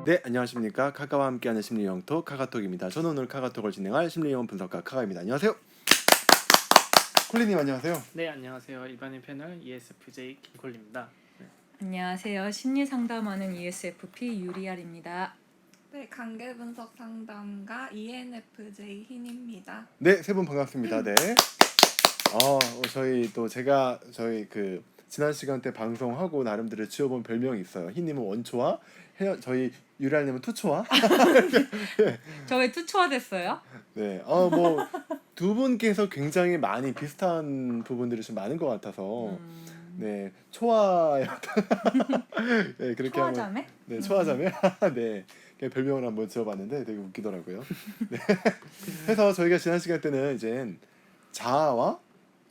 네, 안녕하십니까. 카카와 함께하는 심리영톡 카카톡입니다. 저는 오늘 카카톡을 진행할 심리영 분석가 카카입니다. 안녕하세요. 콜리님 안녕하세요. 네, 안녕하세요. 일반인 패널 ESFJ 김콜리입니다. 네. 안녕하세요. 심리 상담하는 ESFP 유리알입니다. 네, 관계 분석 상담가 ENFJ 흰입니다. 네, 세 분 반갑습니다. 네. 저희 지난 시간 때 방송하고 나름대로 지어본 별명이 있어요. 흰님은 원초와 저희 유리알님은 투초와. 저 왜 투초화됐어요? 네, 두 분께서 굉장히 많이 비슷한 부분들이 좀 많은 것 같아서 네, 초화 네, 그렇게 초화자매? 네, 초화자매. 네. 그냥 별명을 한번 지어봤는데 되게 웃기더라고요. 네. 그래서 저희가 지난 시간 때는 이제 자아와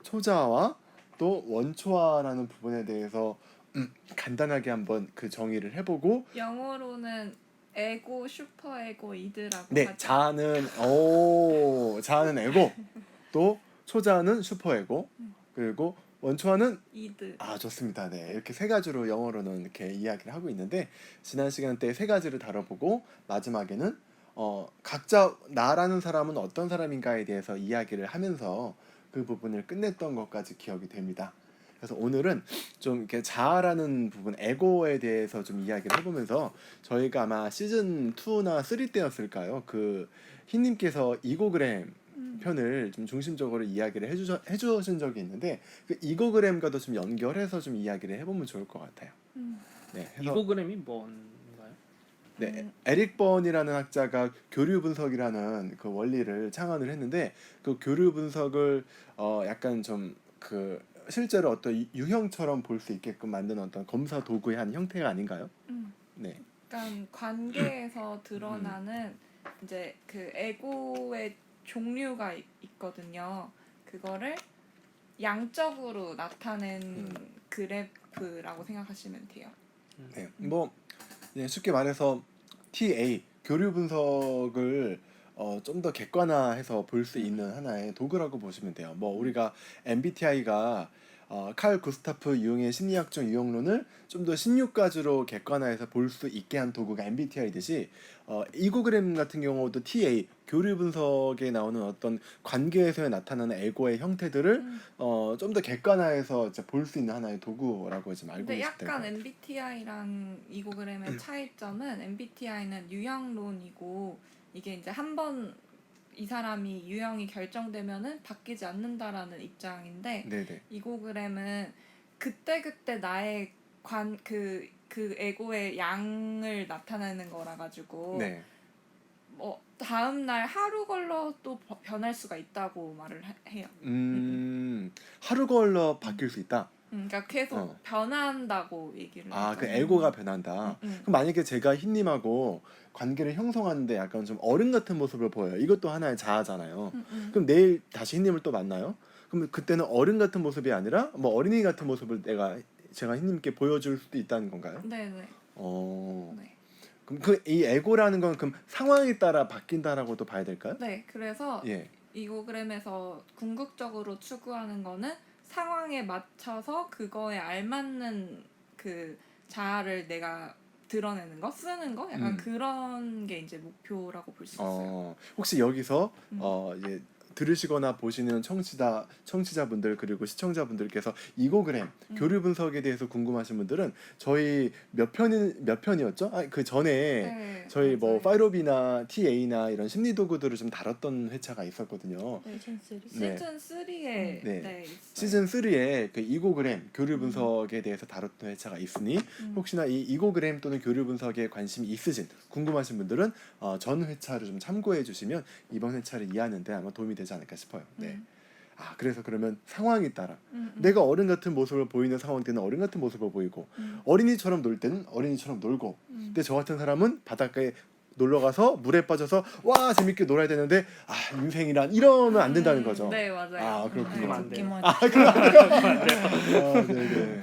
초자아와 또 원초화라는 부분에 대해서 간단하게 한번 그 정의를 해보고 영어로는 에고, 슈퍼에고, 이드라고 네, 하죠. 자아는 에고, 또 초자아는 슈퍼에고, 그리고 원초화는 이드. 좋습니다. 네, 이렇게 세 가지로 영어로는 이렇게 이야기를 하고 있는데 지난 시간 때 세 가지를 다뤄보고 마지막에는 각자 나라는 사람은 어떤 사람인가에 대해서 이야기를 하면서 그 부분을 끝냈던 것까지 기억이 됩니다. 그래서 오늘은 좀 이렇게 자아라는 부분, 에고에 대해서 좀 이야기를 해보면서 저희가 아마 시즌 2나 3 때였을까요? 그 흰님께서 이고그램 편을 좀 중심적으로 이야기를 해주신 적이 있는데 그 이고그램과도 좀 연결해서 좀 이야기를 해보면 좋을 것 같아요. 네, 해서 이고그램이 뭔가요? 네, 에릭 번이라는 학자가 교류 분석이라는 그 원리를 창안을 했는데 그 교류 분석을 약간 좀 그 실제로 어떤 유형처럼 볼 수 있게끔 만드는 어떤 검사 도구의 한 형태가 아닌가요? 네. 그러니까 관계에서 드러나는 이제 그 에고의 종류가 있거든요. 그거를 양적으로 나타낸 그래프라고 생각하시면 돼요. 네, 쉽게 말해서 TA 교류 분석을 좀 더 객관화해서 볼 수 있는 하나의 도구라고 보시면 돼요. 우리가 MBTI가 칼 구스타프 융의 심리학적 유형론을 좀 더 16가지로 객관화해서 볼 수 있게 한 도구가 MBTI듯이 이고그램 같은 경우도 TA 교류 분석에 나오는 어떤 관계에서 나타나는 에고의 형태들을 좀 더 객관화해서 볼 수 있는 하나의 도구라고 지금 알고 근데 계실 텐데. 약간 MBTI랑 이고그램의 차이점은 MBTI는 유형론이고 이게 이제 한 번 이 사람이 유형이 결정되면은 바뀌지 않는다라는 입장인데 네네. 이고그램은 그때그때 나의 그 에고의 양을 나타내는 거라 가지고 네. 다음 날 하루 걸러도 변할 수가 있다고 말을 해요. 하루 걸러 바뀔 수 있다. 그러니까 계속 변한다고 얘기를 하죠. 그 에고가 변한다. 그럼 만약에 제가 흰님하고 관계를 형성하는데 약간 좀 어른 같은 모습을 보여요. 이것도 하나의 자아잖아요. 그럼 내일 다시 흰님을 또 만나요? 그럼 그때는 어른 같은 모습이 아니라 어린이 같은 모습을 제가 흰님께 보여줄 수도 있다는 건가요? 네네. 네. 그럼 이 에고라는 건 그럼 상황에 따라 바뀐다라고도 봐야 될까요? 네, 그래서 예. 이고그램에서 궁극적으로 추구하는 거는 상황에 맞춰서 그거에 알맞는 그 자아를 내가 드러내는 거, 쓰는 거, 약간 그런 게 이제 목표라고 볼 수 있어요. 혹시 여기서 이제 들으시거나 보시는 청취자분들 그리고 시청자분들께서 이고그램 교류 분석에 대해서 궁금하신 분들은 저희 몇 편이었죠? 그 전에 네, 저희 맞아요. 파이로비나 TA나 이런 심리 도구들을 좀 다뤘던 회차가 있었거든요. 시즌 3. 네. 시즌 3에 네. 있어요. 시즌 3에 그 이고그램 교류 분석에 대해서 다뤘던 회차가 있으니 혹시나 이 이고그램 또는 교류 분석에 관심이 있으신 궁금하신 분들은 전 회차를 좀 참고해 주시면 이번 회차를 이해하는데 아마 도움이 되지 않을까 싶어요. 네. 그래서 그러면 상황에 따라 내가 어른 같은 모습을 보이는 상황 때는 어른 같은 모습을 보이고 어린이처럼 놀 때는 어린이처럼 놀고 근데 저 같은 사람은 바닷가에 놀러 가서 물에 빠져서 와 재밌게 놀아야 되는데 인생이란 이러면 안 된다는 거죠. 네, 맞아요. 그렇군요. 그럼 안 돼요. 네네.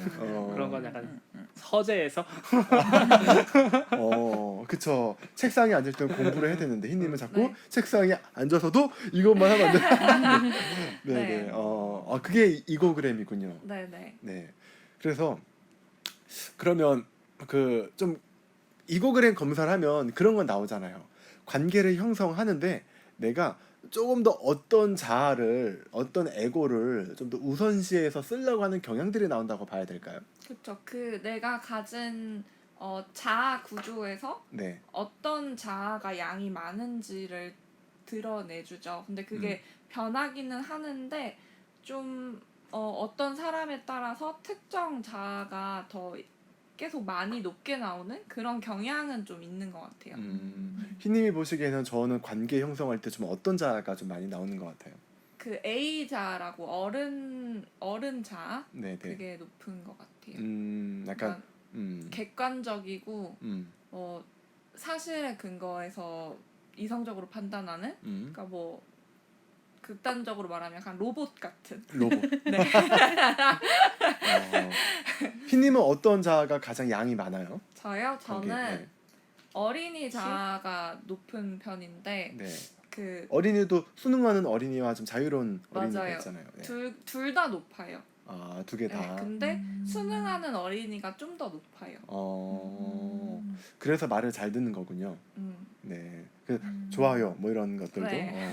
그런 건 약간 서재에서 그쵸. 책상에 앉을 때는 공부를 해야 되는데 흰님은 자꾸 네. 책상에 앉아서도 이것만 하면 안 돼. 네네. 네. 그게 이고그램이군요. 네네. 네. 그래서 그러면 좀 이거그램 검사를 하면 그런 건 나오잖아요. 관계를 형성하는데 내가 조금 더 어떤 자아를 어떤 에고를 좀 더 우선시해서 쓰려고 하는 경향들이 나온다고 봐야 될까요? 그렇죠. 그 내가 가진 자아 구조에서 네. 어떤 자아가 양이 많은지를 드러내주죠. 근데 그게 변하기는 하는데 좀 어떤 사람에 따라서 특정 자아가 더 계속 많이 높게 나오는 그런 경향은 좀 있는 것 같아요. 희님이 보시기에는 저는 관계 형성할 때 좀 어떤 자아가 좀 많이 나오는 것 같아요. 그 A 자라고 어른 자아 네, 네. 그게 높은 것 같아요. 약간 그러니까 객관적이고 사실에 근거해서 이성적으로 판단하는 그러니까 뭐 극단적으로 말하면 약간 로봇 같은. 로봇. 네. 희님은 어떤 자아가 가장 양이 많아요? 저요? 저는 관계, 어린이 자아가 높은 편인데 네. 그 어린이도 수능하는 어린이와 좀 자유로운 어린이가 맞아요. 있잖아요. 네. 둘 다 높아요. 아, 두 개 다. 네, 근데 수능하는 어린이가 좀 더 높아요. 그래서 말을 잘 듣는 거군요. 네. 좋아요. 뭐 이런 것들도. 네.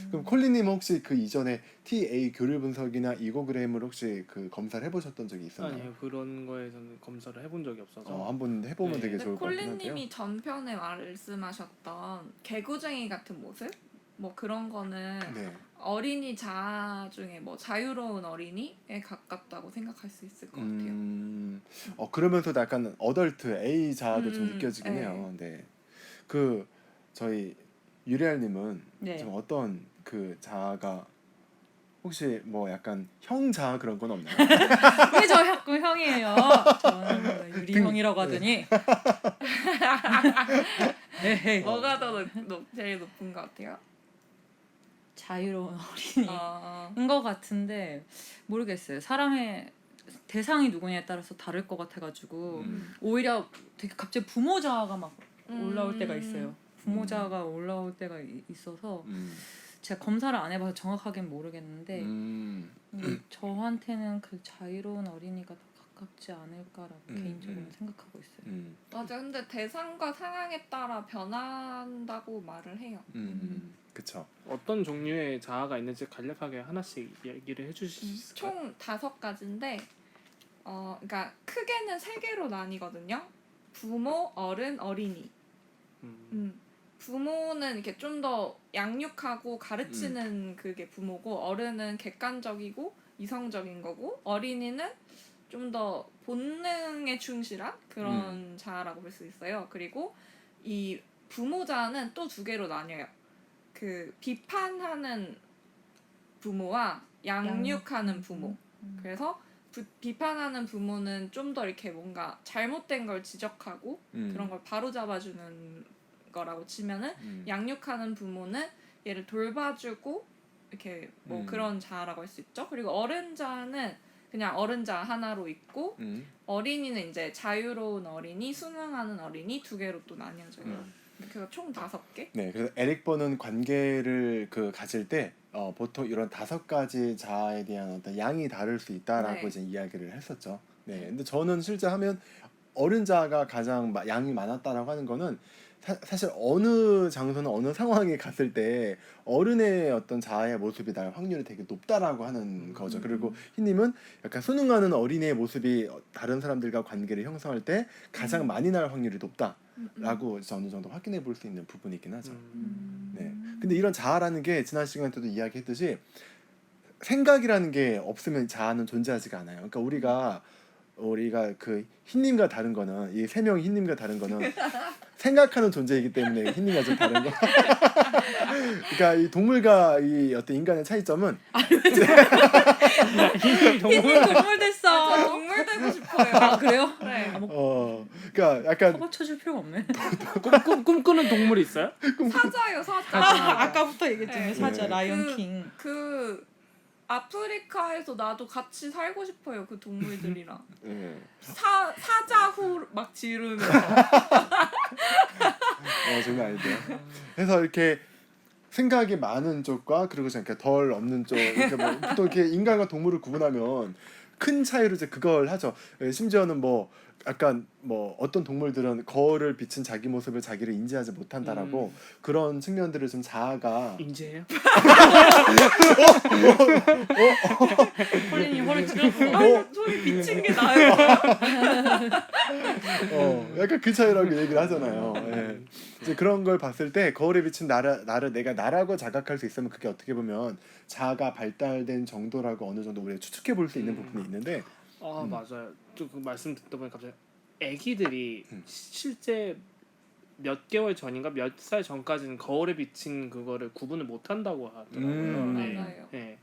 그럼 콜리님 혹시 그 이전에 TA 교류 분석이나 이거그램을 혹시 그 검사를 해보셨던 적이 있었나요? 아니요, 그런 거에서는 검사를 해본 적이 없어서. 한번 해보면 네. 되게 근데 좋을 것 같긴 한데요. 콜린님이 전편에 말씀하셨던 개구쟁이 같은 모습? 뭐 그런 거는 네. 어린이 자아 중에 뭐 자유로운 어린이에 가깝다고 생각할 수 있을 것 같아요. 그러면서도 약간 어덜트 A 자아도 좀 느껴지긴 네. 해요. 네. 그 저희 유리알님은 네. 좀 어떤 그 자아가 혹시 뭐 약간 형 자아 그런 건 없나요? 왜 저 자꾸 형이에요? 저는 뭐 유리 형이라고 하더니. 에헤이. 뭐가 더 제일 높은 것 같아요? 자유로운 어린이인 어, 것 같은데 모르겠어요. 사람의 대상이 누구냐에 따라서 다를 것 같아가지고 오히려 되게 갑자기 부모 자아가 막 올라올 때가 있어요. 부모 자아가 올라올 때가 있어서 제가 검사를 안 해봐서 정확하게는 모르겠는데 저한테는 그 자유로운 어린이가 더 가깝지 않을까라고 개인적으로 생각하고 있어요. 맞아. 근데 대상과 상황에 따라 변한다고 말을 해요. 그쵸. 어떤 종류의 자아가 있는지 간략하게 하나씩 얘기를 해주실 수 있을까요? 총 5가지인데 그러니까 크게는 3개로 나뉘거든요. 부모, 어른, 어린이. 부모는 이렇게 좀 더 양육하고 가르치는 그게 부모고 어른은 객관적이고 이성적인 거고 어린이는 좀 더 본능에 충실한 그런 자아라고 볼 수 있어요. 그리고 이 부모 자아는 또 2개로 나뉘어요. 그 비판하는 부모와 양육하는 부모. 그래서 비판하는 부모는 좀 더 이렇게 뭔가 잘못된 걸 지적하고 그런 걸 바로잡아주는 거라고 치면은 양육하는 부모는 얘를 돌봐주고 이렇게 뭐 그런 자아라고 할 수 있죠. 그리고 어른 자아는 그냥 어른 자아 하나로 있고 어린이는 이제 자유로운 어린이, 순응하는 어린이 2개로 또 나뉘어져요. 그래서 총 5개? 네, 그래서 에릭 버는 관계를 가질 때 보통 이런 5가지 자아에 대한 어떤 양이 다를 수 있다라고 네. 이제 이야기를 했었죠. 네, 근데 저는 실제 하면 어른 자아가 가장 양이 많았다라고 하는 거는 사실 어느 장소나 어느 상황에 갔을 때 어른의 어떤 자아의 모습이 날 확률이 되게 높다라고 하는 거죠. 그리고 희님은 약간 순응하는 어린이의 모습이 다른 사람들과 관계를 형성할 때 가장 많이 날 확률이 높다라고 이제 어느 정도 확인해 볼 수 있는 부분이 있긴 하죠. 네. 근데 이런 자아라는 게 지난 시간 때도 이야기했듯이 생각이라는 게 없으면 자아는 존재하지가 않아요. 그러니까 우리가 그 흰님과 다른 거는 이 3명 흰님과 다른 거는 생각하는 존재이기 때문에 흰님과 좀 다른 거. 그러니까 이 동물과 이 어떤 인간의 차이점은 흰님 동물 됐어. 저 동물 되고 싶어요. 아 그래요? 네. 그러니까 약간 커버 쳐줄 필요가 없네. 꿈꾸는 동물이 있어요? 사자요, 사자. 아까부터 얘기했잖아요. 네. 사자, 네. 라이언 킹. 그 아프리카에서 나도 같이 살고 싶어요. 그 동물들이랑. 사자후 막 지르면서. 장난 아닌데요. 그래서 이렇게 생각이 많은 쪽과 그리고 이렇게 덜 없는 쪽 이렇게 뭐 보통 이렇게 인간과 동물을 구분하면 큰 차이로 이제 그걸 하죠. 심지어는 뭐 약간 뭐 어떤 동물들은 거울을 비친 자기 모습을 자기를 인지하지 못한다라고 그런 측면들을 좀 자아가 인지해요? 폴린이 허를 찔렀어. 소리 비친 게 나요. 약간 그 차이라고 얘기를 하잖아요. 예. 이제 그런 걸 봤을 때 거울에 비친 나를 내가 나라고 자각할 수 있으면 그게 어떻게 보면 자아가 발달된 정도라고 어느 정도 우리가 추측해 볼 수 있는 부분이 있는데 맞아요. 좀 그 말씀 듣다 보니 갑자기 애기들이 음. 실제 몇 개월 전인가 몇 살 전까지는 거울에 비친 그거를 구분을 못 한다고 하더라고요. 네. 맞아요. 네.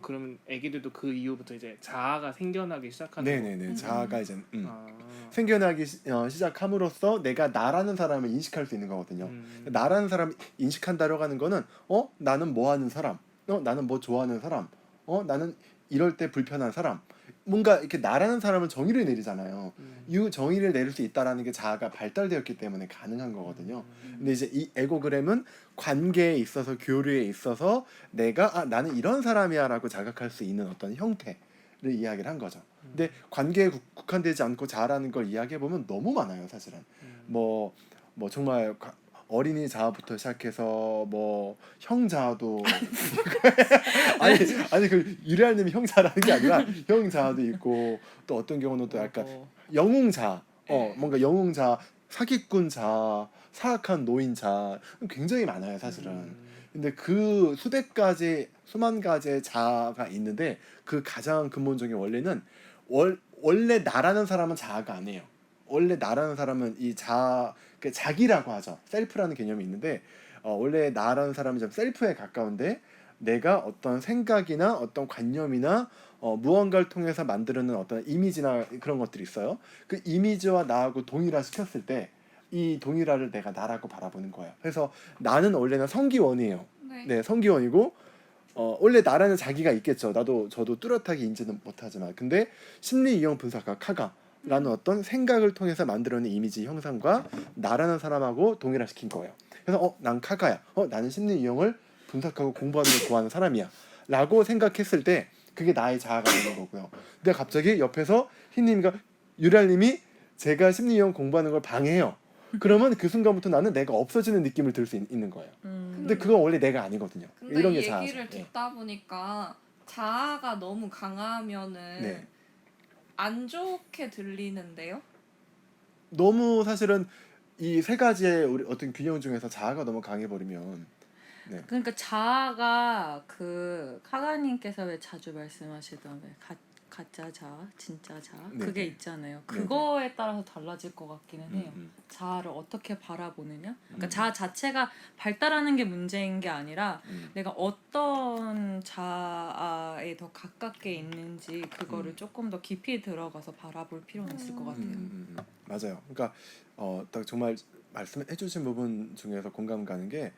그러면 애기들도 그 이후부터 이제 자아가 생겨나기 시작하는 네네네 자아가 이제 아. 생겨나기 시작함으로써 내가 나라는 사람을 인식할 수 있는 거거든요. 나라는 사람 인식한다라고 하는 거는 나는 뭐 하는 사람, 나는 뭐 좋아하는 사람, 나는 이럴 때 불편한 사람, 뭔가 이렇게 나라는 사람은 정의를 내리잖아요. 이 정의를 내릴 수 있다라는 게 자아가 발달되었기 때문에 가능한 거거든요. 근데 이제 이 에고그램은 관계에 있어서 교류에 있어서 내가 나는 이런 사람이야라고 자각할 수 있는 어떤 형태를 이야기를 한 거죠. 근데 관계에 국한되지 않고 자아라는 걸 이야기해 보면 너무 많아요, 사실은. 뭐 정말 어린이 자아부터 시작해서 뭐 형 자아도 아니 그 유래알님이 형 자아라는 게 아니라 형 자아도 있고 또 어떤 경우는 또 약간 영웅 자아, 뭔가 영웅 자아, 사기꾼 자아, 사악한 노인 자아 굉장히 많아요, 사실은. 근데 그 수만 가지의 자아가 있는데 그 가장 근본적인 원리는 원래 나라는 사람은 자아가 아니에요. 원래 나라는 사람은 이 자아, 그 자기라고 하죠. 셀프라는 개념이 있는데 원래 나라는 사람은 좀 셀프에 가까운데 내가 어떤 생각이나 어떤 관념이나 무언가를 통해서 만드는 어떤 이미지나 그런 것들이 있어요. 그 이미지와 나하고 동일화 시켰을 때 이 동일화를 내가 나라고 바라보는 거예요. 그래서 나는 원래는 성기원이에요. 네, 성기원이고 원래 나라는 자기가 있겠죠. 저도 뚜렷하게 인지는 못하지만 근데 심리 유형 분석가 카가라는 어떤 생각을 통해서 만들어낸 이미지 형상과 나라는 사람하고 동일화시킨 거예요. 그래서 난 카가야. 나는 심리 유형을 분석하고 공부하는 걸 좋아하는 사람이야. 라고 생각했을 때 그게 나의 자아가 되는 거고요. 근데 갑자기 옆에서 흰님과 유랄님이 제가 심리 유형 공부하는 걸 방해해요. 그러면 그 순간부터 나는 내가 없어지는 느낌을 들 수 있는 거예요. 근데 그건 원래 내가 아니거든요. 근데 이런 이 게 자아죠. 얘기를 듣다 보니까 자아가 너무 강하면은 네. 안 좋게 들리는데요? 너무 사실은 이 세 가지의 우리 어떤 균형 중에서 자아가 너무 강해버리면 그러니까 자아가 그 카가님께서 왜 자주 말씀하시던 왜 가짜 자아, 진짜 자아 네, 그게 네. 있잖아요. 네, 그거에 따라서 달라질 것 같기는 해요. 자아를 어떻게 바라보느냐. 그러니까 자아 자체가 발달하는 게 문제인 게 아니라 내가 어떤 자아에 더 가깝게 있는지 그거를 조금 더 깊이 들어가서 바라볼 필요는 있을 것 같아요. 맞아요. 그러니까 딱 정말 말씀해주신 부분 중에서 공감 가는 게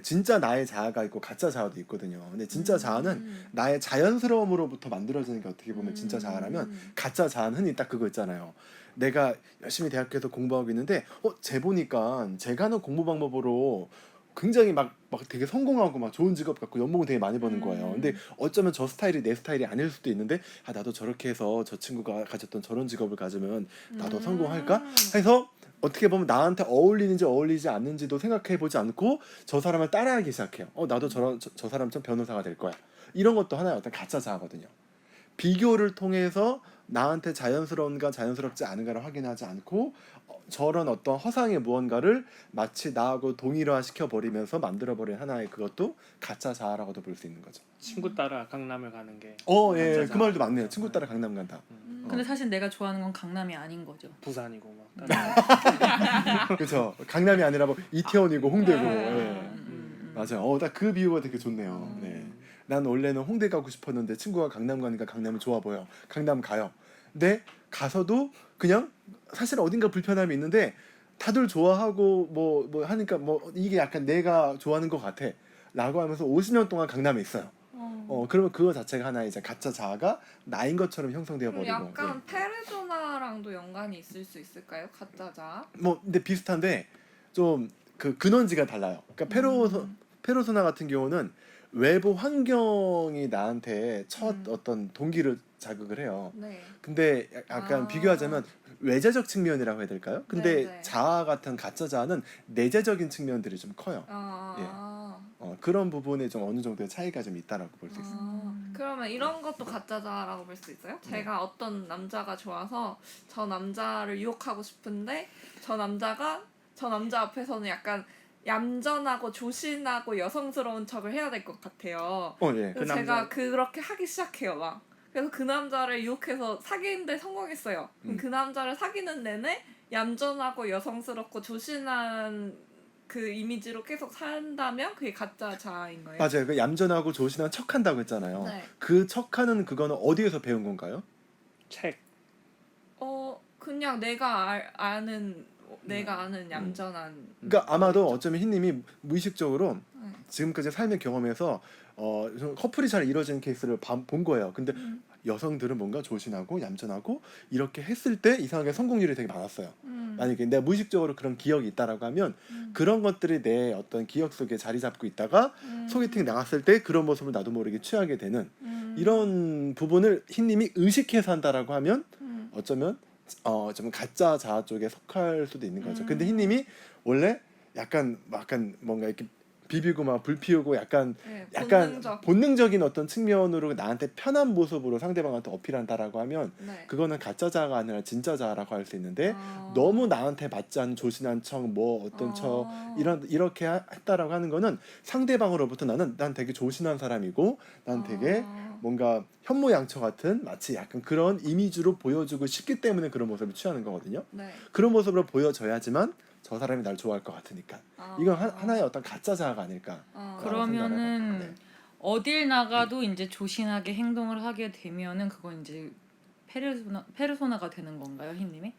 진짜 나의 자아가 있고 가짜 자아도 있거든요. 근데 진짜 자아는 나의 자연스러움으로부터 만들어지는 게 어떻게 보면 진짜 자아라면 가짜 자아는 흔히 딱 그거 있잖아요. 내가 열심히 대학교에서 공부하고 있는데 쟤 보니까 제가 하는 공부 방법으로 굉장히 막 되게 성공하고 막 좋은 직업 갖고 연봉을 되게 많이 버는 거예요. 근데 어쩌면 저 스타일이 내 스타일이 아닐 수도 있는데 나도 저렇게 해서 저 친구가 가졌던 저런 직업을 가지면 나도 성공할까 해서 어떻게 보면 나한테 어울리는지 어울리지 않는지도 생각해보지 않고 저 사람을 따라하기 시작해요. 나도 저 사람처럼 변호사가 될 거야. 이런 것도 하나의 어떤 가짜 자아거든요. 비교를 통해서 나한테 자연스러운가 자연스럽지 않은가를 확인하지 않고 저런 어떤 허상의 무언가를 마치 나하고 동일화시켜 버리면서 만들어버린 하나의 그것도 가짜 자아라고도 볼 수 있는 거죠. 친구 따라 강남을 가는 게 예, 가짜 그 말도 자아. 맞네요. 친구 따라 강남 간다. 근데 사실 내가 좋아하는 건 강남이 아닌 거죠. 부산이고 막 그렇죠. 강남이 아니라 뭐 이태원이고 홍대고. 예. 음. 맞아요. 딱 그 비유가 되게 좋네요. 네. 난 원래는 홍대 가고 싶었는데 친구가 강남 가니까 강남이 좋아 보여. 강남 가요. 근데 가서도 그냥 사실 어딘가 불편함이 있는데 다들 좋아하고 뭐 하니까 뭐 이게 약간 내가 좋아하는 것 같아. 라고 하면서 50년 동안 강남에 있어요. 그러면 그거 자체가 하나의 이제 가짜 자아가 나인 것처럼 형성되어 그럼 버리고. 약간 페르소나랑도 연관이 있을 수 있을까요? 가짜 자아? 근데 비슷한데 좀 그 근원지가 달라요. 그러니까 페르소나 같은 경우는 외부 환경이 나한테 첫 음. 어떤 동기를 자극을 해요. 네. 근데 약간 아. 비교하자면 외재적 측면이라고 해야 될까요? 근데 네, 네. 자아 같은 가짜 자아는 내재적인 측면들이 좀 커요. 그런 부분에 좀 어느 정도의 차이가 좀 있다라고 볼 수 있어요. 그러면 이런 것도 가짜다라고 볼 수 있어요? 네. 제가 어떤 남자가 좋아서 저 남자를 유혹하고 싶은데 저 남자 앞에서는 약간 얌전하고 조신하고 여성스러운 척을 해야 될 것 같아요. 예. 그래서 그 제가 남자- 그렇게 하기 시작해요, 막. 그래서 그 남자를 유혹해서 사귀는데 성공했어요. 그럼 그 남자를 사귀는 내내 얌전하고 여성스럽고 조신한 그 이미지로 계속 산다면 그게 가짜 자아인 거예요? 맞아요. 그 얌전하고 조신한 척한다고 했잖아요. 네. 그 척하는 그거는 어디에서 배운 건가요? 책. 그냥 아는 얌전한. 그러니까 아마도 어쩌면 흰님이 무의식적으로 네. 지금까지 삶의 경험에서 좀 커플이 잘 이루어지는 케이스를 본 거예요. 근데 여성들은 뭔가 조신하고 얌전하고 이렇게 했을 때 이상하게 성공률이 되게 많았어요. 만약에 내가 무의식적으로 그런 기억이 있다라고 하면 그런 것들이 내 어떤 기억 속에 자리 잡고 있다가 소개팅 나갔을 때 그런 모습을 나도 모르게 취하게 되는 이런 부분을 흰님이 의식해서 한다라고 하면 어쩌면 좀 가짜 자아 쪽에 속할 수도 있는 거죠. 근데 흰님이 원래 약간 뭔가 이렇게 비비고 막 불 피우고 약간 본능적인 어떤 측면으로 나한테 편한 모습으로 상대방한테 어필한다라고 하면 네. 그거는 가짜 자아가 아니라 진짜 자아라고 할 수 있는데 너무 나한테 맞지 않은 조신한 척 뭐 어떤 척 이렇게 했다라고 하는 거는 상대방으로부터 난 되게 조신한 사람이고 난 되게 뭔가 현모양처 같은 마치 약간 그런 이미지로 보여주고 싶기 때문에 그런 모습을 취하는 거거든요. 네. 그런 모습으로 보여줘야지만 저 사람이 날 좋아할 것 같으니까 이건 하나의 어떤 가짜 자아가 아닐까. 그러면은 네. 어딜 나가도 이제 조신하게 행동을 하게 되면은 그건 이제 페르소나가 되는 건가요, 흰님이?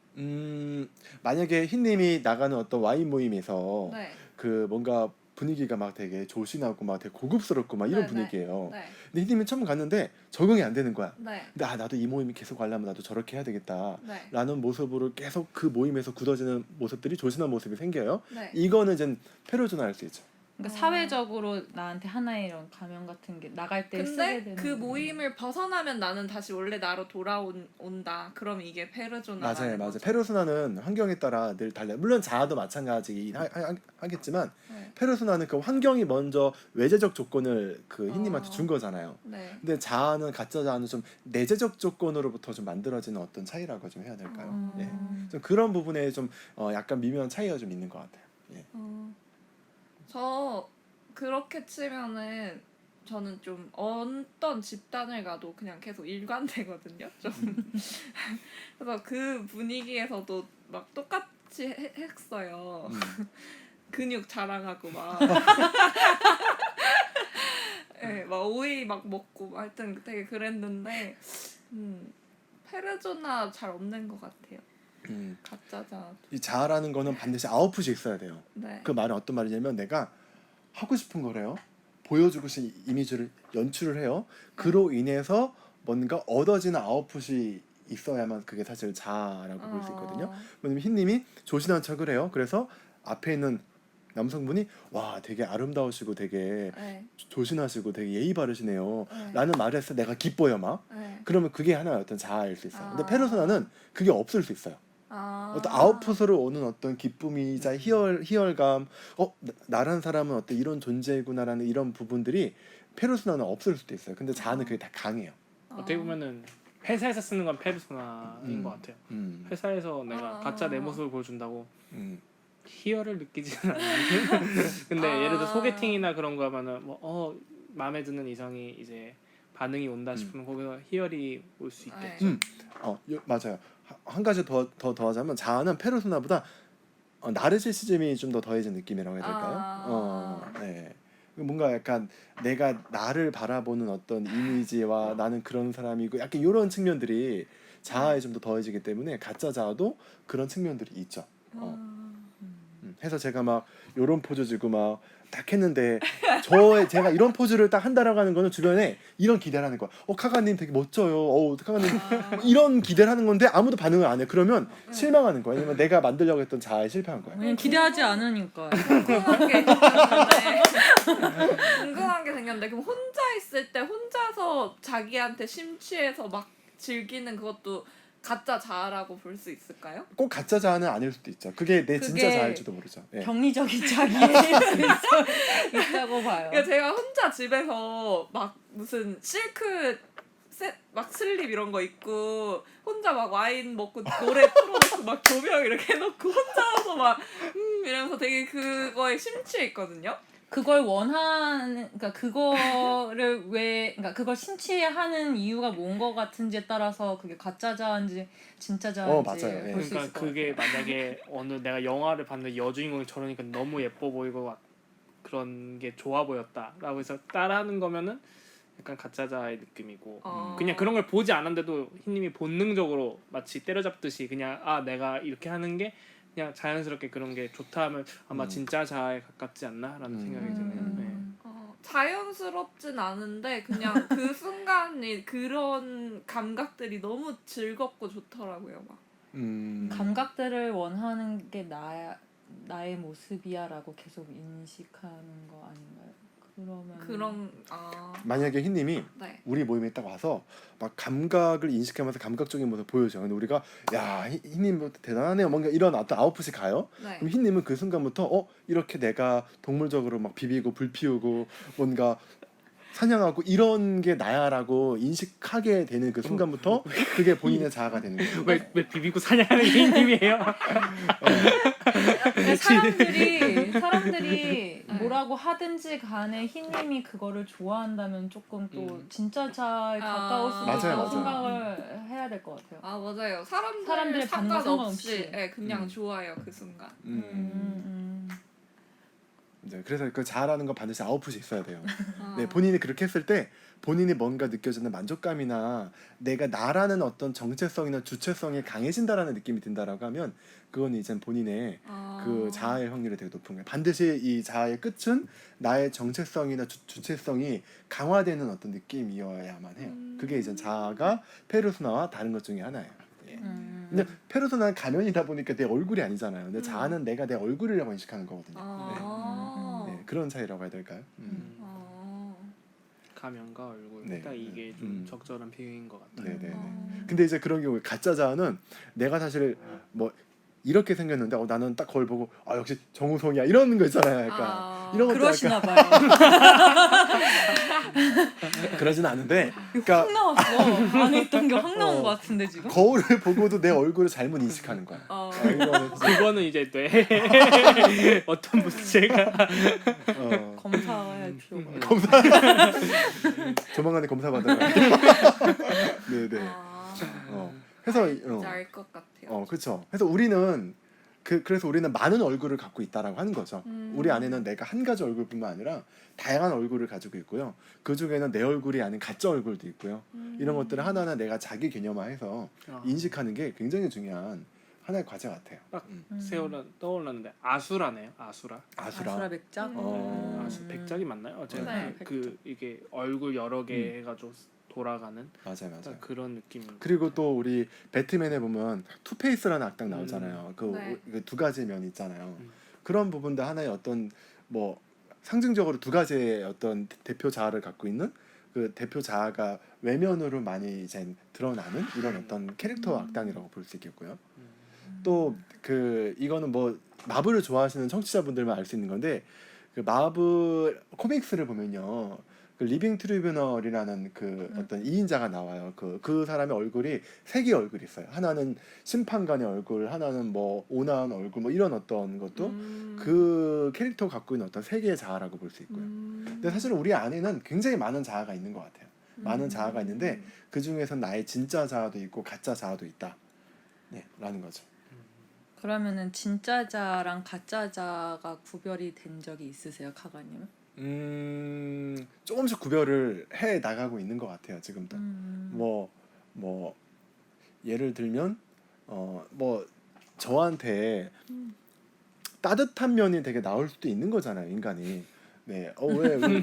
만약에 흰님이 나가는 어떤 와인 모임에서 네. 그 뭔가 분위기가 막 되게 조신하고 막 되게 고급스럽고 막 이런 네, 분위기예요. 네. 근데 흰님이 처음 갔는데 적응이 안 되는 거야. 네. 근데 나도 이 모임이 계속 가려면 나도 저렇게 해야 되겠다. 네. 라는 모습으로 계속 그 모임에서 굳어지는 모습들이 조신한 모습이 생겨요. 네. 이거는 이제 페르소나일 수 있죠. 그러니까 사회적으로 나한테 하나의 이런 가면 같은 게 나갈 때 쓰게 근데 되는 그 모임을 벗어나면 나는 다시 원래 나로 돌아온다. 그럼 이게 페르소나. 맞아요. 페르소나는 환경에 따라 늘 달라요. 물론 자아도 마찬가지긴 하겠지만 네. 페르소나는 그 환경이 먼저 외재적 조건을 그 흰님한테 준 거잖아요. 네. 근데 자아는 가짜 자아는 좀 내재적 조건으로부터 좀 만들어지는 어떤 차이라고 좀 해야 될까요? 예. 좀 그런 부분에 좀 약간 미묘한 차이가 좀 있는 것 같아요. 예. 저 그렇게 치면은 저는 좀 어떤 집단을 가도 그냥 계속 일관되거든요. 좀 그래서 그 분위기에서도 막 똑같이 했어요. 근육 자랑하고 막, 네, 막 오이 막 먹고 막 하여튼 되게 그랬는데 페르소나 잘 없는 것 같아요. 가짜자. 이 자아라는 거는 반드시 아웃풋이 있어야 돼요. 네. 그 말은 어떤 말이냐면 내가 하고 싶은 거래요. 보여주고 싶은 이미지를 연출을 해요. 그로 인해서 뭔가 얻어지는 아웃풋이 있어야만 그게 사실 자아라고 볼 수 있거든요. 왜냐면 흰님이 조신한 척을 해요. 그래서 앞에 있는 남성분이 와 되게 아름다우시고 되게 네. 조신하시고 되게 예의 바르시네요. 네. 라는 말을 해서 내가 기뻐요 막. 네. 그러면 그게 하나의 어떤 자아일 수 있어요. 근데 페르소나는 그게 없을 수 있어요. 어떤 아웃풋으로 오는 어떤 기쁨이자 희열감, 나란 사람은 어떤 이런 존재구나라는 이런 부분들이 페르소나는 없을 수도 있어요. 근데 자아는 그게 다 강해요. 어떻게 보면은 회사에서 쓰는 건 페르소나인 것 같아요. 회사에서 내가 가짜 내 모습을 보여준다고 희열을 느끼지는 않는데 근데 예를 들어 소개팅이나 그런 거 하면은 마음에 드는 이성이 이제 반응이 온다 싶으면 거기서 희열이 올 수 있겠죠. 맞아요. 한 가지 더 더하자면 자아는 페르소나보다 나르시시즘이 좀 더 더해진 느낌이라고 해야 될까요? 네. 뭔가 약간 내가 나를 바라보는 어떤 이미지와 나는 그런 사람이고 약간 이런 측면들이 자아에 좀 더 더해지기 때문에 가짜 자아도 그런 측면들이 있죠. 해서 제가 막 요런 포즈 지고 막 딱 했는데 제가 이런 포즈를 딱 한다라고 하는 거는 주변에 이런 기대를 하는 거야. 카가님 되게 멋져요. 카가님 이런 기대를 하는 건데 아무도 반응을 안 해. 그러면 실망하는 거야. 왜냐면 내가 만들려고 했던 자아에 실패한 거야. 왜냐면 기대하지 않으니까. 궁금한 게 생겼는데 그럼 혼자 있을 때 혼자서 자기한테 심취해서 막 즐기는 그것도 가짜 자아라고 볼 수 있을까요? 꼭 가짜 자아는 아닐 수도 있죠. 그게 내 진짜 자아일지도 모르죠. 예. 병리적인 자기의 있다고 봐요. 그러니까 제가 혼자 집에서 막 무슨 실크 막 슬립 이런 거 입고 혼자 막 와인 먹고 노래 틀어놓고 막 조명 이렇게 해놓고 혼자서 막 이러면서 되게 그거에 심취해 있거든요. 그걸 원하는, 그러니까 그거를 그러니까 그걸 심취하는 이유가 뭔 거 같은지에 따라서 그게 가짜 자아인지 진짜 자아인지 맞아요. 예. 볼 수 있을 그러니까 것 그게 같아요. 만약에 어느 내가 영화를 봤는데 여주인공이 저러니까 너무 예뻐 보이고 막 그런 게 좋아 보였다라고 해서 따라하는 거면은 약간 가짜 자아의 느낌이고 그냥 그런 걸 보지 않았는데도 흰님이 본능적으로 마치 때려잡듯이 그냥 내가 이렇게 하는 게 그냥 자연스럽게 그런 게 좋다 하면 아마 진짜 자아에 가깝지 않나라는 생각이 드네요. 네. 자연스럽진 않은데 그냥 그 순간이 그런 감각들이 너무 즐겁고 좋더라고요. 막. 감각들을 원하는 게 나의 모습이야라고 계속 인식하는 거 아닌가요? 그러면 만약에 흰님이 네. 우리 모임에 딱 와서 막 감각을 인식하면서 감각적인 모습을 보여줘. 근데 우리가 야 흰님 뭐 대단하네요. 뭔가 이런 어떤 아웃풋이 가요. 네. 그럼 흰님은 그 순간부터 이렇게 내가 동물적으로 막 비비고 불 피우고 뭔가 사냥하고 이런 게 나야라고 인식하게 되는 그 순간부터 그게 본인의 자아가 되는 거예요. 왜 비비고 사냥하는 게 흰님이에요? 사람들이 뭐라고 하든지 간에 흰님이 그거를 좋아한다면 조금 또 진짜 자아에 가까울 수도 맞아요, 있다고 맞아요. 생각을 해야 될 것 같아요. 맞아요. 사람들의 반응 상관없이 그냥 좋아요 그 순간. 네, 그래서 그 자아라는 건 반드시 아웃풋이 있어야 돼요. 네, 본인이 그렇게 했을 때 본인이 뭔가 느껴지는 만족감이나 내가 나라는 어떤 정체성이나 주체성이 강해진다라는 느낌이 든다라고 하면 그건 이제 본인의 그 자아의 확률이 되게 높은 거예요. 반드시 이 자아의 끝은 나의 정체성이나 주체성이 강화되는 어떤 느낌이어야만 해요. 그게 이제 자아가 페르소나와 다른 것 중에 하나예요. 예. 근데 페르소나는 가면이다 보니까 내 얼굴이 아니잖아요. 근데 자아는 내가 내 얼굴이라고 인식하는 거거든요. 네, 그런 차이라고 해야 될까요? 가면과 얼굴 네. 딱 이게 좀 적절한 비유인 것 같아요. 네네네. 근데 이제 그런 경우에 가짜 자아는 내가 사실 뭐 이렇게 생겼는데 나는 딱 거울 보고 역시 정우성이야 이런 거 있잖아요. 약간 이런 것도 그러시나 봐요. 그러진 않은데 확 나왔어. 안에 있던 게 확 나온 것 같은데 지금. 거울을 보고도 내 얼굴을 잘못 인식하는 거야. 그거는 이제 뇌 어떤 문제가 검사할 필요가. 검사 조만간에 검사 받아요. 네네. 그래서 진짜 알 것 같아요. 그렇죠. 그래서 우리는 그래서 우리는 많은 얼굴을 갖고 있다라고 하는 거죠. 우리 안에는 내가 한 가지 얼굴뿐만 아니라 다양한 얼굴을 가지고 있고요. 그 중에는 내 얼굴이 아닌 가짜 얼굴도 있고요. 이런 것들을 하나하나 내가 자기 개념화해서 인식하는 게 굉장히 중요한 하나의 과제 같아요. 딱 떠올랐는데 아수라네요. 아수라 백작. 아수 백작이 맞나요? 어쨌든 네. 이게 얼굴 여러 개 해가지고 돌아가는 맞아요. 그런 느낌. 그리고 또 우리 배트맨에 보면 투페이스라는 악당 나오잖아요. 네. 그 두 가지 면 있잖아요. 그런 부분도 하나의 어떤 뭐 상징적으로 두 가지의 어떤 대표 자아를 갖고 있는 그 대표 자아가 외면으로 많이 이제 드러나는 이런 어떤 캐릭터 악당이라고 볼 수 있겠고요. 또 이거는 뭐 마블을 좋아하시는 청취자분들만 알 수 있는 건데 그 마블 코믹스를 보면요. 그 리빙 트리뷰널이라는 어떤 2인자가 나와요. 그 사람의 얼굴이 세 개의 얼굴이 있어요. 하나는 심판관의 얼굴, 하나는 뭐 온화한 얼굴, 뭐 이런 어떤 것도 그 캐릭터가 갖고 있는 어떤 세 개의 자아라고 볼 수 있고요. 근데 사실은 우리 안에는 굉장히 많은 자아가 있는 것 같아요. 많은 자아가 있는데 그 중에서 나의 진짜 자아도 있고 가짜 자아도 있다. 네, 라는 거죠. 그러면은 진짜 자랑 가짜 자가 구별이 된 적이 있으세요, 카가님은? 조금씩 구별을 해 나가고 있는 것 같아요. 지금도. 뭐 예를 들면 뭐 저한테 따뜻한 면이 되게 나올 수도 있는 거잖아요, 인간이. 네. 왜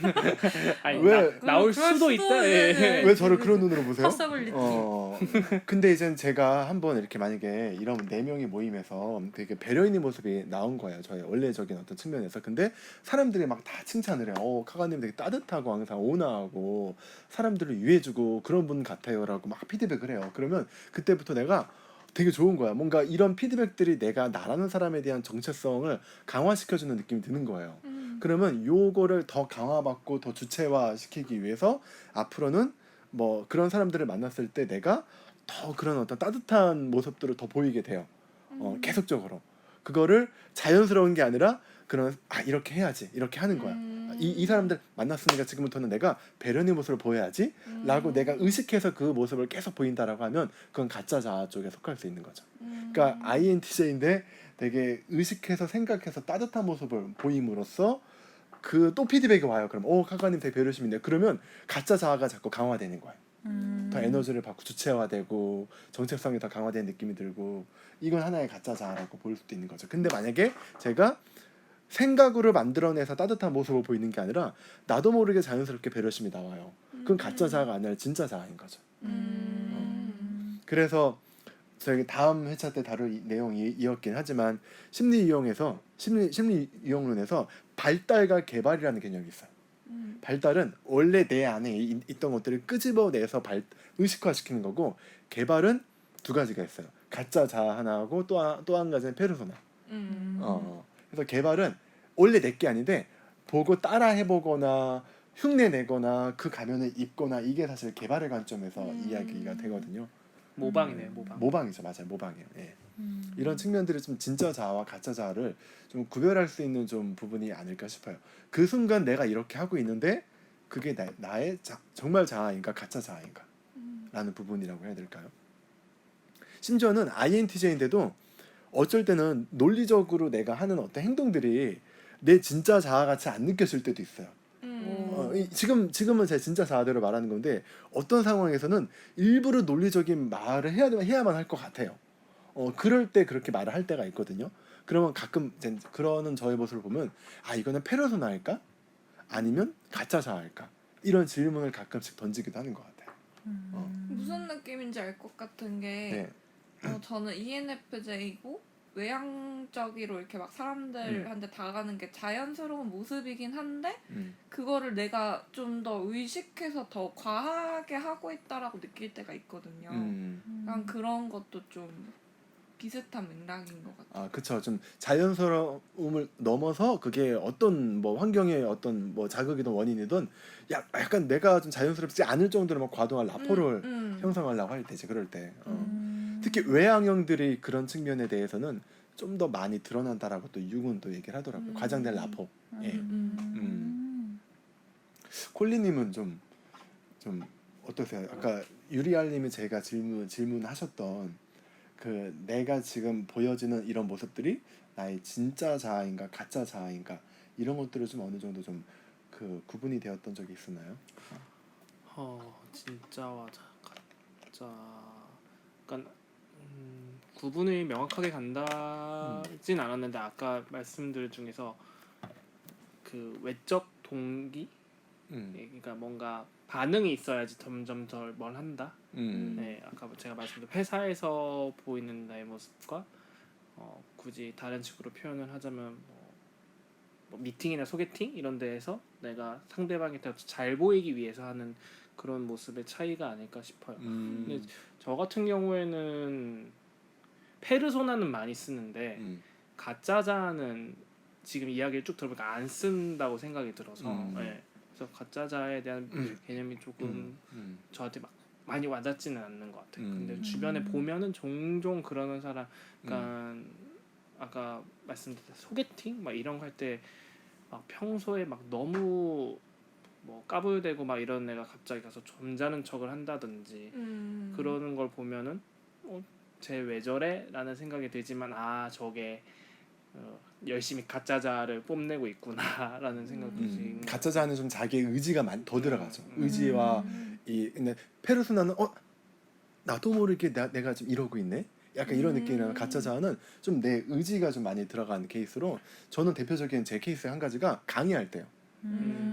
아니 왜- 나올 그럴 수도 수도 있다. 네. 왜 저를 그런 눈으로 보세요? possibility. 근데 이젠 제가 한번 이렇게 만약에 이런 4명이 모임에서 되게 배려 있는 모습이 나온 거예요. 저의 원래적인 어떤 측면에서. 근데 사람들이 막 다 칭찬을 해요. 카가님 되게 따뜻하고 항상 온화하고 사람들을 위해주고 그런 분 같아요라고 막 피드백을 해요. 그러면 그때부터 내가 되게 좋은 거야. 뭔가 이런 피드백들이 내가 나라는 사람에 대한 정체성을 강화시켜주는 느낌이 드는 거예요. 그러면 요거를 더 강화받고 더 주체화시키기 위해서 앞으로는 뭐 그런 사람들을 만났을 때 내가 더 그런 어떤 따뜻한 모습들을 더 보이게 돼요. 계속적으로 그거를 자연스러운 게 아니라 그런 이렇게 해야지 이렇게 하는 거야. 이 사람들 만났으니까 지금부터는 내가 배려의 모습을 보여야지 라고 내가 의식해서 그 모습을 계속 보인다라고 하면 그건 가짜 자아 쪽에 속할 수 있는 거죠. 그러니까 INTJ인데 되게 의식해서 생각해서 따뜻한 모습을 보임으로써 그 또 피드백이 와요. 그럼 카카님 되게 배려심 있네. 그러면 가짜 자아가 자꾸 강화되는 거예요. 더 에너지를 받고 주체화되고 정체성이 더 강화된 느낌이 들고 이건 하나의 가짜 자아라고 볼 수도 있는 거죠. 근데 만약에 제가 생각으로 만들어내서 따뜻한 모습을 보이는 게 아니라 나도 모르게 자연스럽게 배려심이 나와요. 그건 가짜 자아가 아니라 진짜 자아인 거죠. 그래서 저희 다음 회차 때 다룰 내용이 이었긴 하지만 심리 이용론에서 발달과 개발이라는 개념이 있어요. 발달은 원래 내 안에 있던 것들을 끄집어내서 의식화시키는 거고 개발은 두 가지가 있어요. 가짜 자아 하나하고 또 한 가지는 페르소나. 그래서 개발은 원래 내게 아닌데 보고 따라 해보거나 흉내 내거나 그 가면을 입거나 이게 사실 개발의 관점에서 이야기가 되거든요. 모방이네요. 모방. 모방이죠, 맞아요, 모방이에요. 예. 이런 측면들이 좀 진짜 자아와 가짜 자아를 좀 구별할 수 있는 좀 부분이 아닐까 싶어요. 그 순간 내가 이렇게 하고 있는데 그게 나의 정말 자아인가 가짜 자아인가 라는 부분이라고 해야 될까요? 심지어는 INTJ인데도 어쩔 때는 논리적으로 내가 하는 어떤 행동들이 내 진짜 자아 같이 안 느껴질 때도 있어요. 지금은 제 진짜 자아대로 말하는 건데 어떤 상황에서는 일부러 논리적인 말을 해야만 할 것 같아요. 그럴 때 그렇게 말을 할 때가 있거든요. 그러면 가끔 그러는 저의 모습을 보면 이거는 페르소나일까? 아니면 가짜 자아일까? 이런 질문을 가끔씩 던지기도 하는 것 같아요. 무슨 느낌인지 알 것 같은 게 저는 ENFJ고 외향적으로 이렇게 막 사람들한테 다가가는 게 자연스러운 모습이긴 한데 그거를 내가 좀 더 의식해서 더 과하게 하고 있다라고 느낄 때가 있거든요. 약간 그런 것도 좀 비슷한 맥락인 것 같아요. 그쵸. 좀 자연스러움을 넘어서 그게 어떤 뭐 환경의 어떤 뭐 자극이든 원인이든 약간 내가 좀 자연스럽지 않을 정도로 막 과도한 라포를 형성하려고 할 때지 그럴 때. 특히 외향형들이 그런 측면에 대해서는 좀 더 많이 드러난다라고 또 융은 또 얘기를 하더라고요. 과장된 라포. 예. 콜리님은 좀 어떠세요? 아까 유리알님이 제가 질문하셨던 그 내가 지금 보여지는 이런 모습들이 나의 진짜 자아인가 가짜 자아인가 이런 것들을 좀 어느 정도 좀 그 구분이 되었던 적이 있었나요? 진짜와 가짜. 그러니까 구분이 명확하게 간다진 않았는데 아까 말씀들 중에서 그 외적 동기, 그러니까 뭔가 반응이 있어야지 점점 더 뭘 한다. 네, 아까 제가 말씀드린 회사에서 보이는 나의 모습과 굳이 다른 식으로 표현을 하자면 뭐 미팅이나 소개팅 이런 데에서 내가 상대방이 더 잘 보이기 위해서 하는 그런 모습의 차이가 아닐까 싶어요. 근데 저 같은 경우에는 페르소나는 많이 쓰는데 가짜 자아는 지금 이야기를 쭉 들어보니까 안 쓴다고 생각이 들어서 네. 그래서 가짜 자아에 대한 개념이 조금 저한테 막 많이 와닿지는 않는 것 같아요. 근데 주변에 보면은 종종 그러는 사람, 그러니까 아까 말씀드린 소개팅 막 이런 거 할 때 막 평소에 막 너무 뭐 까불대고 막 이런 애가 갑자기 가서 점잖은 척을 한다든지 그러는 걸 보면은 쟤 왜 저래? 라는 생각이 들지만 저게 열심히 가짜 자아를 뽐내고 있구나 라는 생각이 드는 가짜 자아는 좀 자기의 의지가 더 들어가죠. 의지와 근데 페르소나는 나도 모르게 내가 좀 이러고 있네? 약간 이런 느낌이라면 가짜 자아는 좀 내 의지가 좀 많이 들어가는 케이스로 저는 대표적인 제 케이스의 한 가지가 강의할 때요.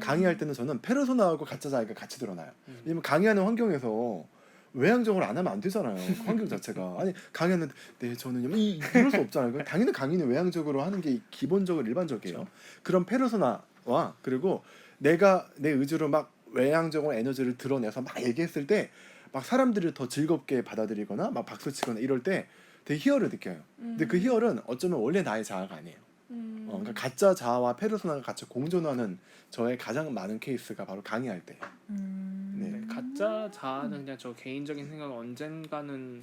강의할 때는 저는 페르소나하고 가짜 자아가 같이 드러나요. 왜냐면 강의하는 환경에서 외향적으로 안 하면 안 되잖아요. 환경 자체가. 아니 강의하는데 네 저는 이럴 수 없잖아요. 당연히 강의는 외향적으로 하는 게 기본적으로 일반적이에요. 그렇죠. 그런 페르소나와 그리고 내가 내 의지로 막 외향적으로 에너지를 드러내서 막 얘기했을 때 막 사람들을 더 즐겁게 받아들이거나 막 박수치거나 이럴 때 되게 희열을 느껴요. 근데 그 희열은 어쩌면 원래 나의 자아가 아니에요. 그러니까 가짜 자아와 페르소나가 같이 공존하는 저의 가장 많은 케이스가 바로 강의할 때. 네. 네, 가짜 자아는 그냥 저 개인적인 생각은 언젠가는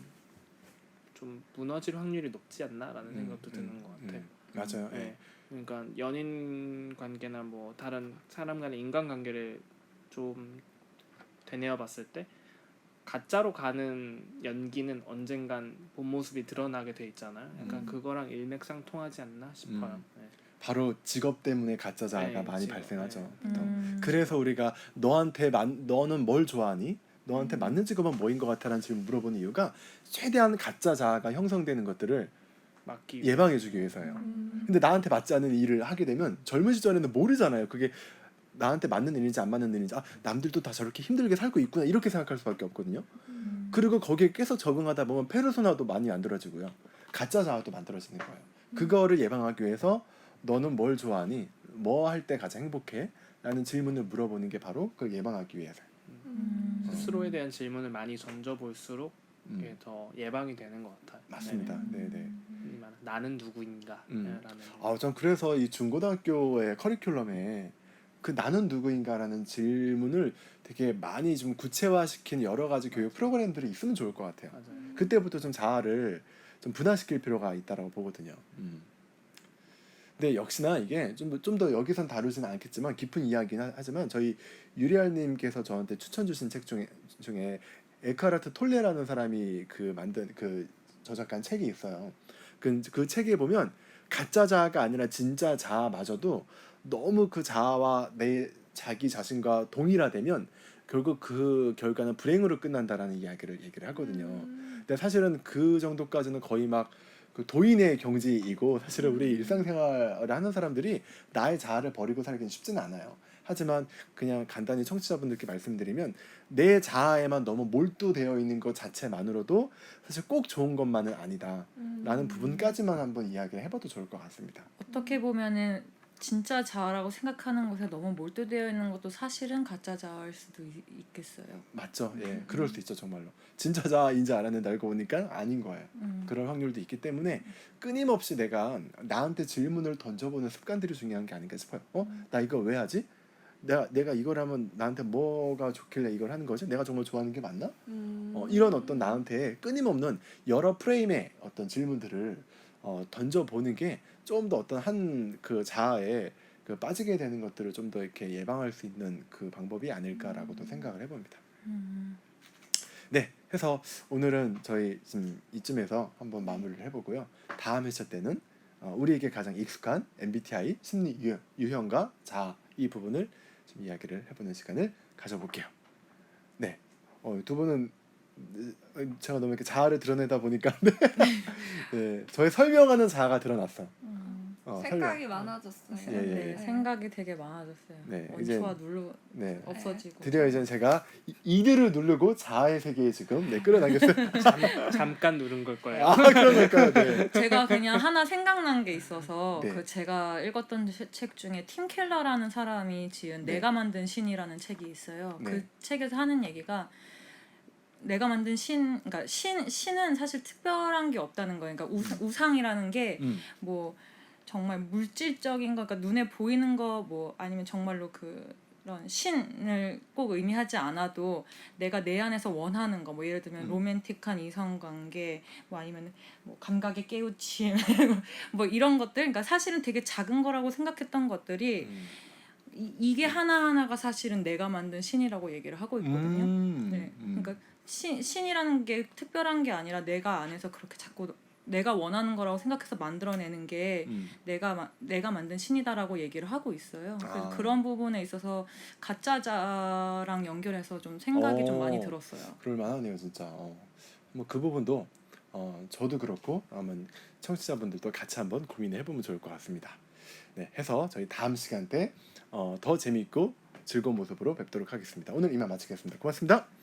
좀 무너질 확률이 높지 않나라는 생각도 드는 것 같아요. 맞아요. 네. 그러니까 연인 관계나 뭐 다른 사람 간의 인간 관계를 좀 되뇌어 봤을 때 가짜로 가는 연기는 언젠간 본 모습이 드러나게 돼 있잖아요. 약간 그거랑 일맥상통하지 않나 싶어요. 네. 바로 직업 때문에 가짜 자아가 네, 많이 직업, 발생하죠. 네. 보통. 그래서 우리가 너는 뭘 좋아하니? 너한테 맞는 직업은 뭐인 것 같아라는 질문 물어보는 이유가 최대한 가짜 자아가 형성되는 것들을 막기 예방해주기 위해서예요. 근데 나한테 맞지 않는 일을 하게 되면 젊은 시절에는 모르잖아요. 그게 나한테 맞는 일인지 안 맞는 일인지 남들도 다 저렇게 힘들게 살고 있구나 이렇게 생각할 수밖에 없거든요. 그리고 거기에 계속 적응하다 보면 페르소나도 많이 만들어지고요. 가짜 자아도 만들어지는 거예요. 그거를 예방하기 위해서 너는 뭘 좋아하니? 뭐 할 때 가장 행복해? 라는 질문을 물어보는 게 바로 그걸 예방하기 위해서요. 스스로에 대한 질문을 많이 던져볼수록 이게 더 예방이 되는 것 같아요. 맞습니다. 네네. 나는 누구인가? 전 그래서 이 중고등학교의 커리큘럼에 그 나는 누구인가라는 질문을 되게 많이 좀 구체화시킨 여러 가지 교육 프로그램들이 있으면 좋을 것 같아요. 맞아요. 그때부터 좀 자아를 좀 분화시킬 필요가 있다라고 보거든요. 근데 역시나 이게 좀 더 여기선 다루지는 않겠지만 깊은 이야기는 하지만 저희 유리알님께서 저한테 추천 주신 책 중에 에카르트 톨레라는 사람이 그 만든 그 저작한 책이 있어요. 그 책에 보면 가짜 자아가 아니라 진짜 자아마저도 너무 그 자아와 내 자기 자신과 동일화되면 결국 그 결과는 불행으로 끝난다라는 얘기를 하거든요. 근데 사실은 그 정도까지는 거의 막 그 도인의 경지이고 사실은 우리 일상생활을 하는 사람들이 나의 자아를 버리고 살기는 쉽지는 않아요. 하지만 그냥 간단히 청취자분들께 말씀드리면 내 자아에만 너무 몰두되어 있는 것 자체만으로도 사실 꼭 좋은 것만은 아니다라는 부분까지만 한번 이야기를 해봐도 좋을 것 같습니다. 어떻게 보면은 진짜 자아라고 생각하는 것에 너무 몰두되어 있는 것도 사실은 가짜 자아일 수도 있겠어요. 맞죠. 예, 그럴 수 있죠 정말로. 진짜 자아인지 알았는데 알고 보니까 아닌 거예요. 그런 확률도 있기 때문에 끊임없이 내가 나한테 질문을 던져보는 습관들이 중요한 게 아닌가 싶어요. 나 이거 왜 하지? 내가 이걸 하면 나한테 뭐가 좋길래 이걸 하는 거지? 내가 정말 좋아하는 게 맞나? 이런 어떤 나한테 끊임없는 여러 프레임의 어떤 질문들을 던져보는 게 좀 더 어떤 한 그 자아에 그 빠지게 되는 것들을 좀 더 이렇게 예방할 수 있는 그 방법이 아닐까라고도 생각을 해봅니다. 네, 해서 오늘은 저희 지금 이쯤에서 한번 마무리를 해보고요. 다음 회차 때는 우리에게 가장 익숙한 MBTI 심리 유형과 자아 이 부분을 좀 이야기를 해보는 시간을 가져볼게요. 네, 두 분은 제가 너무 이렇게 자아를 드러내다 보니까 네, 저의 설명하는 자아가 드러났어. 생각이 많아졌어요. 예, 예. 네, 생각이 되게 많아졌어요. 네, 원초가 눌러 네. 없어지고. 드디어 이제 제가 이들을 누르고 자아의 세계에 지금 끌어당겼어요. 잠깐 누른 걸 거예요. 그런 걸까요? 네. 제가 그냥 하나 생각난 게 있어서 네. 그 제가 읽었던 책 중에 팀 켈러라는 사람이 지은 네. 내가 만든 신이라는 책이 있어요. 네. 그 책에서 하는 얘기가 내가 만든 그러니까 신은 사실 특별한 게 없다는 거예요. 그러니까 우상이라는 게 뭐 정말 물질적인 거, 그러니까 눈에 보이는 거, 뭐 아니면 정말로 그런 신을 꼭 의미하지 않아도 내가 내 안에서 원하는 거, 뭐 예를 들면 로맨틱한 이성관계, 뭐 아니면 뭐 감각의 깨우침, 뭐 이런 것들, 그러니까 사실은 되게 작은 거라고 생각했던 것들이 이게 하나하나가 사실은 내가 만든 신이라고 얘기를 하고 있거든요. 네, 그러니까 신이라는 게 특별한 게 아니라 내가 안에서 그렇게 자꾸 내가 원하는 거라고 생각해서 만들어내는 게 내가 만든 신이다라고 얘기를 하고 있어요. 그래서 그런 부분에 있어서 가짜자랑 연결해서 좀 생각이 좀 많이 들었어요. 그럴 만하네요, 진짜. 뭐 그 부분도 저도 그렇고 아마 청취자분들도 같이 한번 고민해 보면 좋을 것 같습니다. 네, 해서 저희 다음 시간 때 더 재미있고 즐거운 모습으로 뵙도록 하겠습니다. 오늘 이만 마치겠습니다. 고맙습니다.